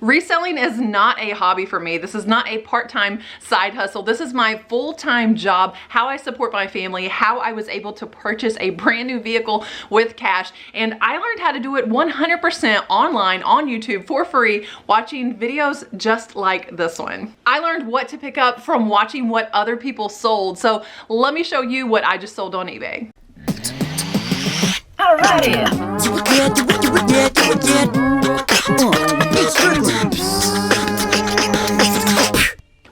Reselling is not a hobby for me. This is not a part-time side hustle. This is my full-time job, how I support my family, how I was able to purchase a brand new vehicle with cash. And I learned how to do it 100% online on YouTube for free, watching videos just like this one. I learned what to pick up from watching what other people sold. So let me show you what I just sold on eBay.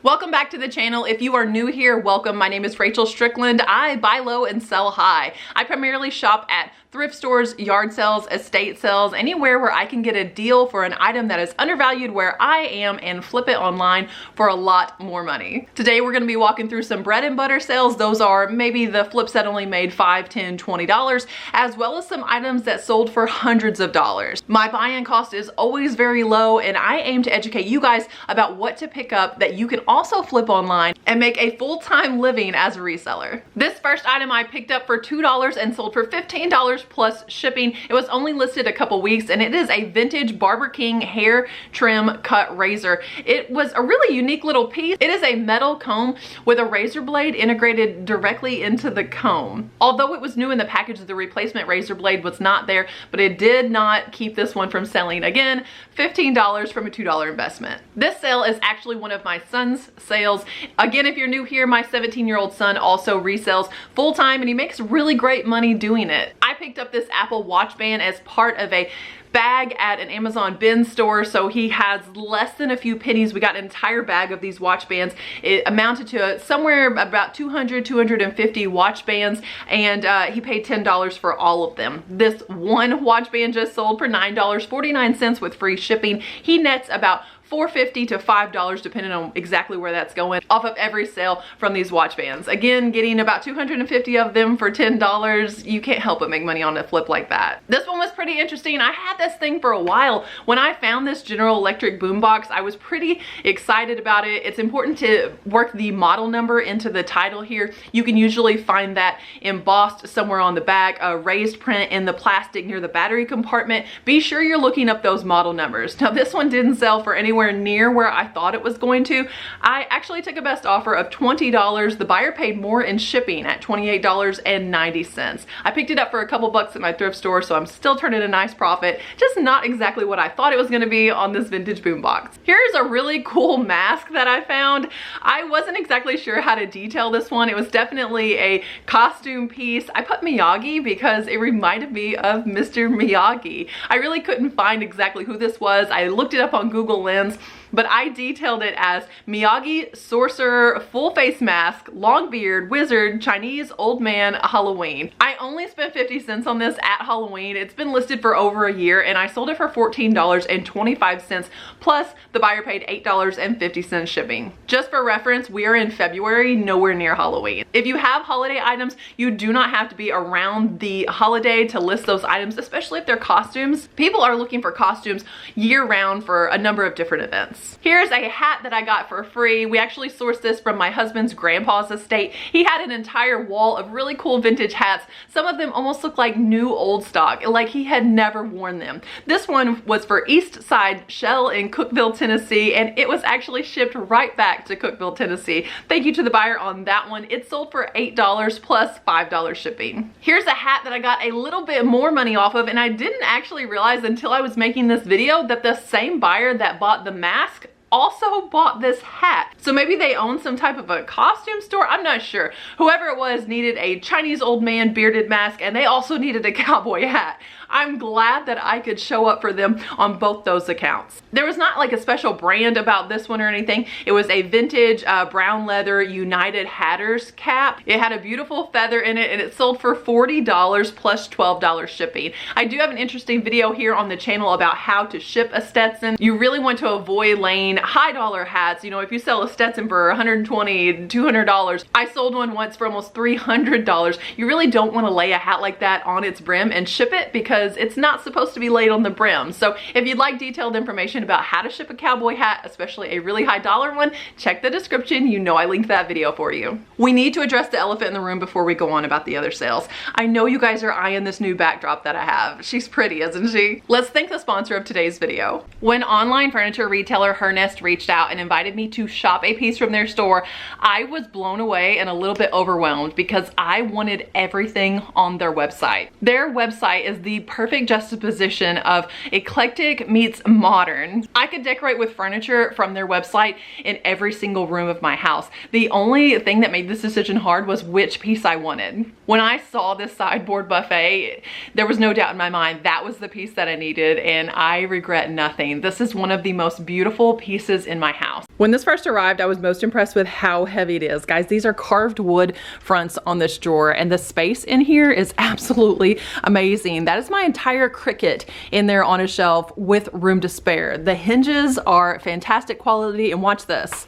Welcome back to the channel. If you are new here, welcome. My name is Rachel Strickland. I buy low and sell high. I primarily shop at thrift stores, yard sales, estate sales, anywhere where I can get a deal for an item that is undervalued where I am and flip it online for a lot more money. Today we're going to be walking through some bread and butter sales. Those are maybe the flips that only made $5, $10, $20, as well as some items that sold for hundreds of dollars. My buy-in cost is always very low, and I aim to educate you guys about what to pick up that you can also flip online and make a full-time living as a reseller. This first item I picked up for $2 and sold for $15 plus shipping. It was only listed a couple weeks, and it is a vintage Barber King hair trim cut razor. It was a really unique little piece. It is a metal comb with a razor blade integrated directly into the comb. Although it was new in the package, the replacement razor blade was not there, but it did not keep this one from selling. Again, $15 from a $2 investment. This sale is actually one of my son's sales. Again, if you're new here, my 17-year-old son also resells full-time, and he makes really great money doing it. I picked up this Apple Watch band as part of a bag at an Amazon bin store, so he has less than a few pennies. We got an entire bag of these watch bands. It amounted to somewhere about 250 watch bands, and he paid $10 for all of them. This one watch band just sold for $9.49 with free shipping. He nets about $4.50 to $5 depending on exactly where that's going off of every sale from these watch bands. Again, getting about 250 of them for $10, you can't help but make money on a flip like that. This one was pretty interesting. I had this thing for a while. When I found this General Electric boombox, I was pretty excited about it. It's important to work the model number into the title here. You can usually find that embossed somewhere on the back, a raised print in the plastic near the battery compartment. Be sure you're looking up those model numbers. Now, this one didn't sell for anywhere near where I thought it was going to. I actually took a best offer of $20. The buyer paid more in shipping at $28.90. I picked it up for a couple bucks at my thrift store, so I'm still turning a nice profit. Just not exactly what I thought it was going to be on this vintage boombox. Here's a really cool mask that I found. I wasn't exactly sure how to detail this one. It was definitely a costume piece. I put Miyagi because it reminded me of Mr. Miyagi. I really couldn't find exactly who this was. I looked it up on Google Lens, but I detailed it as Miyagi, sorcerer, full face mask, long beard, wizard, Chinese old man, Halloween. I only spent 50 cents on this at Halloween. It's been listed for over a year, and I sold it for $14.25 plus the buyer paid $8.50 shipping. Just for reference, we are in February, nowhere near Halloween. If you have holiday items, you do not have to be around the holiday to list those items, especially if they're costumes. People are looking for costumes year round for a number of different events. Here's a hat that I got for free. We actually sourced this from my husband's grandpa's estate. He had an entire wall of really cool vintage hats. Some of them almost look like new old stock, like he had never worn them. This one was for East Side Shell in Cookeville, Tennessee, and it was actually shipped right back to Cookeville, Tennessee. Thank you to the buyer on that one. It sold for $8 plus $5 shipping. Here's a hat that I got a little bit more money off of, and I didn't actually realize until I was making this video that the same buyer that bought the mask also bought this hat. So maybe they own some type of a costume store. I'm not sure. Whoever it was needed a Chinese old man bearded mask, and they also needed a cowboy hat. I'm glad that I could show up for them on both those accounts. There was not like a special brand about this one or anything. It was a vintage brown leather United Hatters cap. It had a beautiful feather in it, and it sold for $40 plus $12 shipping. I do have an interesting video here on the channel about how to ship a Stetson. You really want to avoid laying high dollar hats. You know, if you sell a Stetson for $120, $200, I sold one once for almost $300. You really don't want to lay a hat like that on its brim and ship it because because it's not supposed to be laid on the brim. So if you'd like detailed information about how to ship a cowboy hat, especially a really high dollar one, check the description. You know I linked that video for you. We need to address the elephant in the room before we go on about the other sales. I know you guys are eyeing this new backdrop that I have. She's pretty, isn't she? Let's thank the sponsor of today's video. When online furniture retailer Her Nest reached out and invited me to shop a piece from their store, I was blown away and a little bit overwhelmed because I wanted everything on their website. Their website is the perfect juxtaposition of eclectic meets modern. I could decorate with furniture from their website in every single room of my house. The only thing that made this decision hard was which piece I wanted. When I saw this sideboard buffet, there was no doubt in my mind that was the piece that I needed, and I regret nothing. This is one of the most beautiful pieces in my house. When this first arrived, I was most impressed with how heavy it is. Guys, these are carved wood fronts on this drawer, and the space in here is absolutely amazing. That is my entire Cricut in there on a shelf with room to spare. The hinges are fantastic quality, and watch this.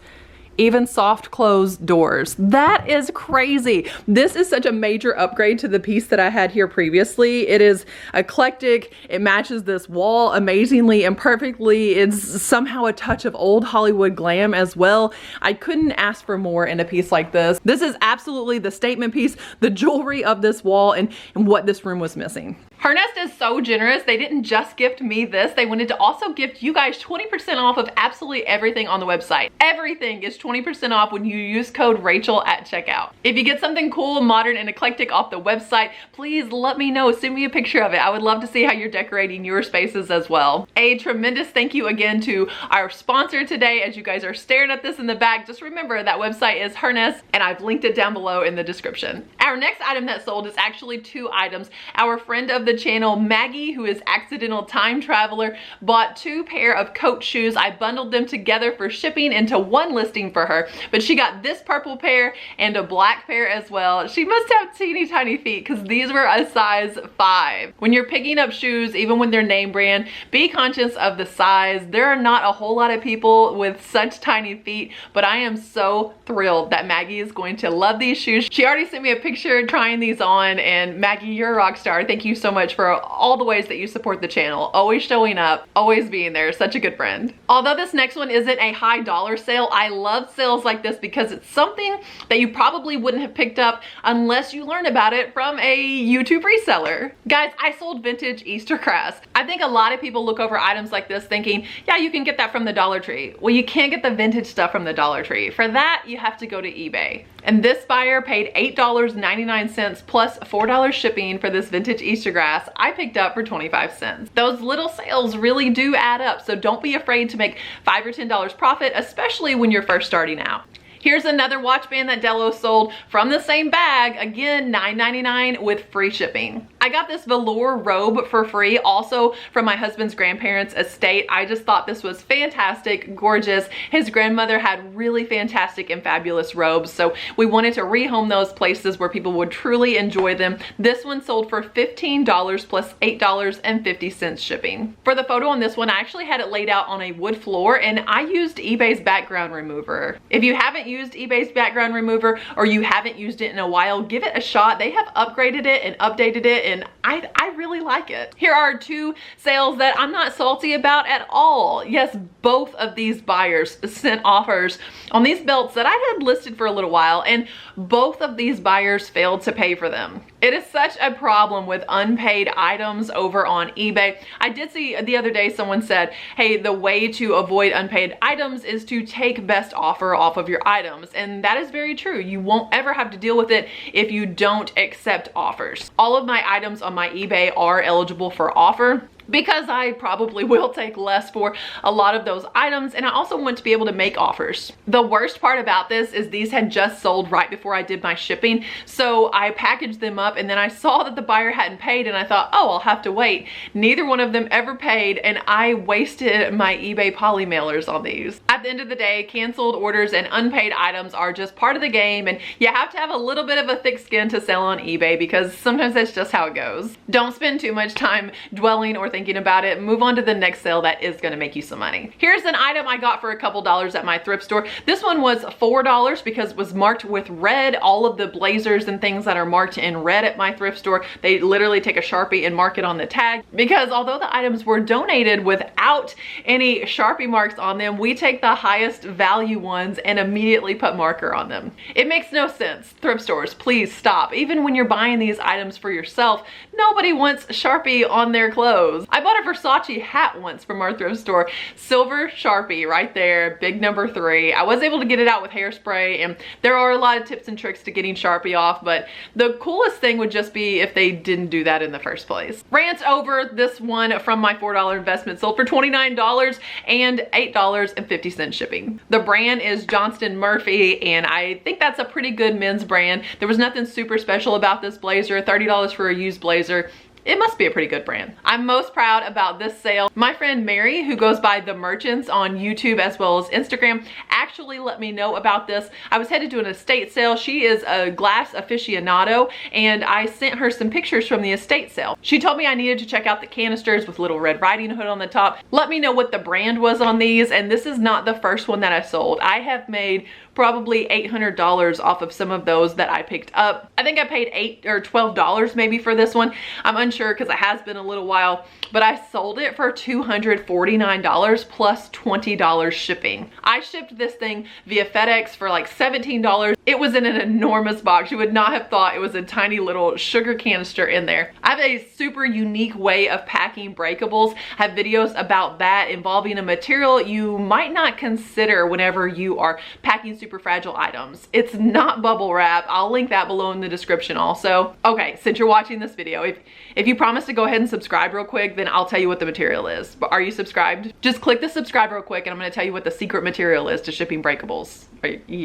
Even soft closed doors. That is crazy. This is such a major upgrade to the piece that I had here previously. It is eclectic. It matches this wall amazingly and perfectly. It's somehow a touch of old Hollywood glam as well. I couldn't ask for more in a piece like this. This is absolutely the statement piece, the jewelry of this wall, and what this room was missing. Her Nest is so generous. They didn't just gift me this. They wanted to also gift you guys 20% off of absolutely everything on the website. Everything is 20% off when you use code Rachel at checkout. If you get something cool, modern, and eclectic off the website, please let me know. Send me a picture of it. I would love to see how you're decorating your spaces as well. A tremendous thank you again to our sponsor today. As you guys are staring at this in the back, just remember that website is Her Nest, and I've linked it down below in the description. Our next item that sold is actually two items. Our friend of the channel, Maggie, who is Accidental Time Traveler, bought two pair of Coach shoes. I bundled them together for shipping into one listing for her, but she got this purple pair and a black pair as well. She must have teeny tiny feet because these were a size 5. When you're picking up shoes, even when they're name brand, be conscious of the size. There are not a whole lot of people with such tiny feet, but I am so thrilled that Maggie is going to love these shoes. She already sent me a picture trying these on, and Maggie, you're a rock star. Thank you so much for all the ways that you support the channel. Always showing up, always being there. Such a good friend. Although this next one isn't a high dollar sale, I love sales like this because it's something that you probably wouldn't have picked up unless you learn about it from a YouTube reseller. Guys, I sold vintage Easter grass. I think a lot of people look over items like this thinking, yeah, you can get that from the Dollar Tree. Well, you can't get the vintage stuff from the Dollar Tree. For that, you have to go to eBay. And this buyer paid $8.99 plus $4 shipping for this vintage Easter grass I picked up for 25 cents. Those little sales really do add up, so don't be afraid to make $5 or $10 profit, especially when you're first starting out. Here's another watch band that Delos sold from the same bag, again $9.99 with free shipping. I got this velour robe for free, also from my husband's grandparents' estate. I just thought this was fantastic, gorgeous. His grandmother had really fantastic and fabulous robes, so we wanted to rehome those places where people would truly enjoy them. This one sold for $15 plus $8.50 shipping. For the photo on this one, I actually had it laid out on a wood floor, and I used eBay's background remover. If you haven't used eBay's background remover or you haven't used it in a while, give it a shot. They have upgraded it and updated it, and I really like it. Here are two sales that I'm not salty about at all. Yes, both of these buyers sent offers on these belts that I had listed for a little while, and both of these buyers failed to pay for them. It is such a problem with unpaid items over on eBay. I did see the other day someone said, hey, the way to avoid unpaid items is to take best offer off of your items. And that is very true. You won't ever have to deal with it if you don't accept offers. All of my items on my eBay are eligible for offer, because I probably will take less for a lot of those items, and I also want to be able to make offers. The worst part about this is these had just sold right before I did my shipping, so I packaged them up and then I saw that the buyer hadn't paid, and I thought, oh, I'll have to wait. Neither one of them ever paid, and I wasted my eBay poly mailers on these. At the end of the day, canceled orders and unpaid items are just part of the game, and you have to have a little bit of a thick skin to sell on eBay because sometimes that's just how it goes. Don't spend too much time dwelling or thinking thinking about it. Move on to the next sale that is gonna make you some money. Here's an item I got for a couple dollars at my thrift store. This one was $4 because it was marked with red. All of the blazers and things that are marked in red at my thrift store, they literally take a Sharpie and mark it on the tag, because although the items were donated without any Sharpie marks on them, we take the highest value ones and immediately put marker on them. It makes no sense. Thrift stores, please stop. Even when you're buying these items for yourself, nobody wants Sharpie on their clothes. I bought a Versace hat once from our thrift store. Silver Sharpie right there, big number 3. I was able to get it out with hairspray, and there are a lot of tips and tricks to getting Sharpie off, but the coolest thing would just be if they didn't do that in the first place. Rant over. This one from my $4 investment sold for $29 and $8.50 shipping. The brand is Johnston Murphy, and I think that's a pretty good men's brand. There was nothing super special about this blazer. $30 for a used blazer. It must be a pretty good brand. I'm most proud about this sale. My friend Mary, who goes by The Merchants on YouTube as well as Instagram, actually let me know about this. I was headed to an estate sale. She is a glass aficionado, and I sent her some pictures from the estate sale. She told me I needed to check out the canisters with Little Red Riding Hood on the top. Let me know what the brand was on these, and this is not the first one that I sold. I have made probably $800 off of some of those that I picked up. I think I paid $8 or $12 maybe for this one. I'm unsure because it has been a little while, but I sold it for $249 plus $20 shipping. I shipped this thing via FedEx for like $17. It was in an enormous box. You would not have thought it was a tiny little sugar canister in there. I have a super unique way of packing breakables. I have videos about that involving a material you might not consider whenever you are packing super fragile items. It's not bubble wrap. I'll link that below in the description also. Okay, since you're watching this video, if you promise to go ahead and subscribe real quick, then I'll tell you what the material is. But are you subscribed? Just click the subscribe real quick and I'm gonna tell you what the secret material is to shipping breakables.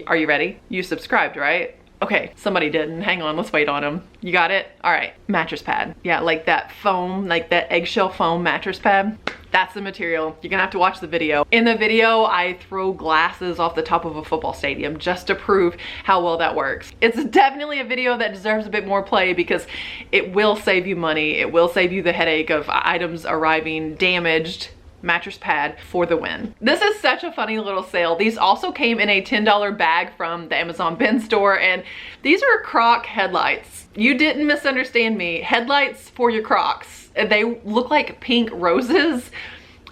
Are you ready? You subscribed, right? Okay, somebody didn't. Hang on, let's wait on them. You got it? All right, mattress pad. Yeah, like that foam, like that eggshell foam mattress pad. That's the material. You're gonna have to watch the video. In the video, I throw glasses off the top of a football stadium just to prove how well that works. It's definitely a video that deserves a bit more play because it will save you money. It will save you the headache of items arriving damaged. Mattress pad for the win. This is such a funny little sale. These also came in a $10 bag from the Amazon bin store, and these are Croc headlights. You didn't misunderstand me. Headlights for your Crocs. They look like pink roses.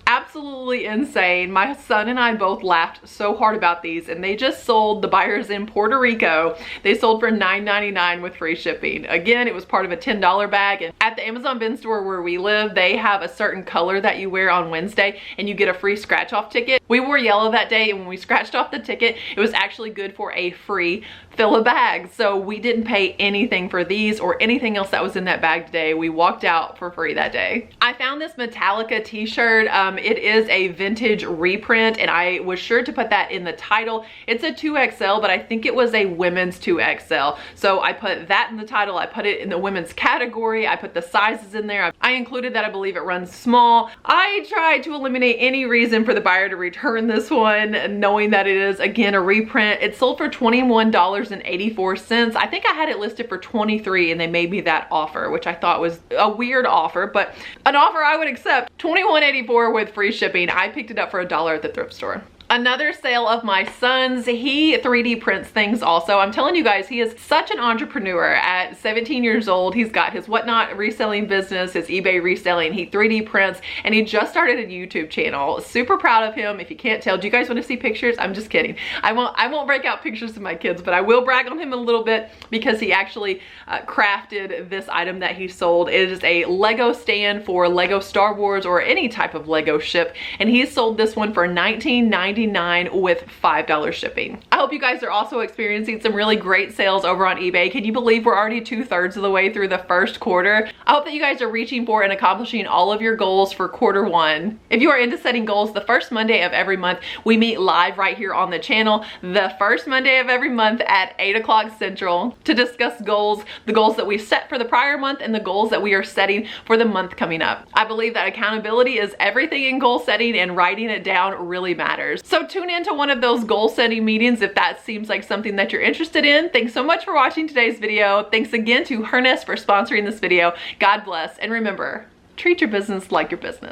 Absolutely insane. My son and I both laughed so hard about these, and they just sold, the buyers in Puerto Rico, they sold for $9.99 with free shipping. Again, it was part of a $10 bag, and at the Amazon bin store where we live, they have a certain color that you wear on Wednesday and you get a free scratch off ticket. We wore yellow that day, and when we scratched off the ticket, it was actually good for a free fill a bag. So we didn't pay anything for these or anything else that was in that bag today. We walked out for free that day. I found this Metallica t-shirt. It is a vintage reprint, and I was sure to put that in the title. It's a 2XL, but I think it was a women's 2XL. So I put that in the title. I put it in the women's category. I put the sizes in there. I included that I believe it runs small. I tried to eliminate any reason for the buyer to return this one, knowing that it is, again, a reprint. It sold for $21.84. I think I had it listed for $23, and they made me that offer, which I thought was a weird offer, but an offer I would accept. $21.84 with free shipping. I picked it up for $1 at the thrift store. Another sale of my son's. He 3D prints things also. I'm telling you guys, he is such an entrepreneur. At 17 years old, he's got his Whatnot reselling business, his eBay reselling. He 3D prints, and he just started a YouTube channel. Super proud of him. If you can't tell, do you guys want to see pictures? I'm just kidding. I won't break out pictures of my kids, but I will brag on him a little bit because he actually crafted this item that he sold. It is a Lego stand for Lego Star Wars or any type of Lego ship, and he sold this one for $19.99 with $5 shipping. I hope you guys are also experiencing some really great sales over on eBay. Can you believe we're already 2/3 of the way through the first quarter? I hope that you guys are reaching for and accomplishing all of your goals for quarter one. If you are into setting goals, the first Monday of every month, we meet live right here on the channel. The first Monday of every month at 8 o'clock Central to discuss goals, the goals that we set for the prior month and the goals that we are setting for the month coming up. I believe that accountability is everything in goal setting, and writing it down really matters. So tune into one of those goal setting meetings if that seems like something that you're interested in. Thanks so much for watching today's video. Thanks again to Hernest for sponsoring this video. God bless, and remember, treat your business like your business.